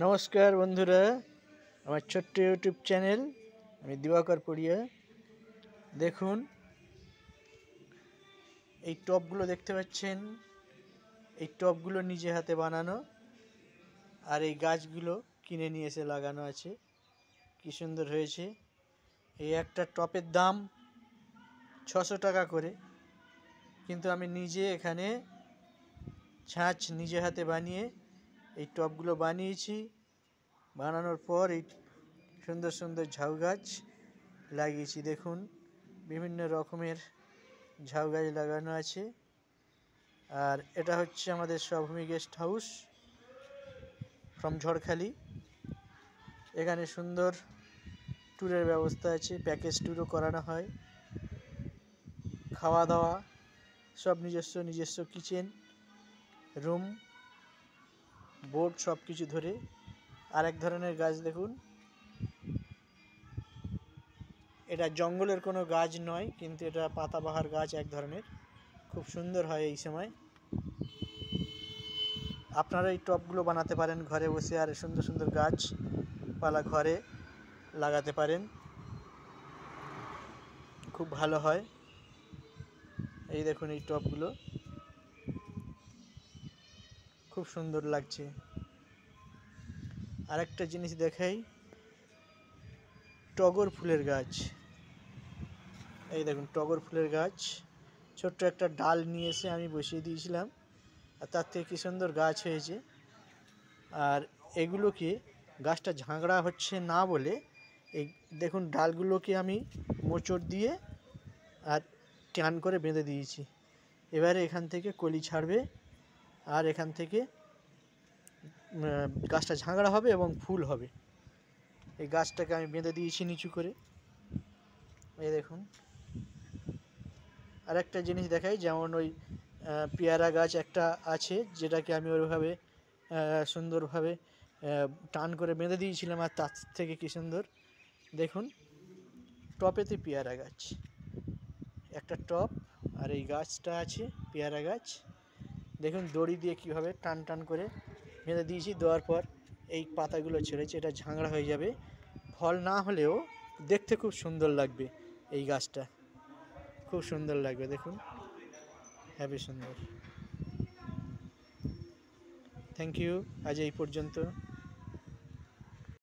নমস্কার বন্ধুরা, আমার ছোট্ট ইউটিউব চ্যানেল আমি দিবাকর পড়িয়া। দেখুন এই টবগুলো দেখতে পাচ্ছেন, এই টবগুলো নিজে হাতে বানানো, আর এই গাছগুলো কিনে নিয়ে এসে লাগানো আছে। কি সুন্দর হয়েছে। এই একটা টবের দাম 600 টাকা করে, কিন্তু আমি নিজে এখানে ছাঁচ নিজে হাতে বানিয়ে এই টবগুলো বানিয়েছি। বানানোর পর এই সুন্দর সুন্দর ঝাউ গাছ লাগিয়েছি। দেখুন বিভিন্ন রকমের ঝাউ গাছ লাগানো আছে। আর এটা হচ্ছে আমাদের স্বভূমি গেস্ট হাউস ফ্রম ঝড়খালি। এখানে সুন্দর ট্যুরের ব্যবস্থা আছে, প্যাকেজ ট্যুরও করানো হয়। খাওয়া দাওয়া সব নিজস্ব কিচেন, রুম, বোর্ড সব কিছু ধরে। আর এক ধরনের গাছ দেখুন, এটা জঙ্গলের কোনো গাছ নয়, কিন্তু এটা পাতাবাহার গাছ এক ধরনের, খুব সুন্দর হয় এই সময়। আপনারা এই টবগুলো বানাতে পারেন ঘরে বসে, আর সুন্দর সুন্দর গাছপালা ঘরে লাগাতে পারেন, খুব ভালো হয়। এই দেখুন এই টবগুলো খুব সুন্দর লাগছে। আরেকটা জিনিস দেখাই, টগর ফুলের গাছ। এই দেখুন টগর ফুলের গাছ, ছোট্ট একটা ডাল নিয়ে এসে আমি বসিয়ে দিয়েছিলাম, আর তার থেকে কী সুন্দর গাছ হয়েছে। আর এগুলোকে, গাছটা ঝাঁকড়া হচ্ছে না বলে এই দেখুন ডালগুলোকে আমি মোচড় দিয়ে আর টান করে বেঁধে দিয়েছি। এবারে এখান থেকে কলি ছাড়বে, আর এখান থেকে গাছটা ঝাঁকড়া হবে এবং ফুল হবে। এই গাছটাকে আমি বেঁধে দিয়েছি নিচু করে। এই দেখুন আর একটা জিনিস দেখাই, যেমন ওই পেয়ারা গাছ একটা আছে, যেটাকে আমি ওইভাবে সুন্দরভাবে টান করে বেঁধে দিয়েছিলাম, আর তার থেকে কী সুন্দর দেখুন টবেতে পেয়ারা গাছ, একটা টব আর এই গাছটা আছে পেয়ারা গাছ। দেখুন দড়ি দিয়ে কীভাবে টান টান করে বেঁধে দিয়েছি, দেওয়ার পর এই পাতাগুলো ছেড়েছে, এটা ঝাঁকড়া হয়ে যাবে। ফল না হলেও দেখতে খুব সুন্দর লাগবে, এই গাছটা খুব সুন্দর লাগবে। দেখুন হ্যাভি সুন্দর। থ্যাংক ইউ, আজ এই পর্যন্ত।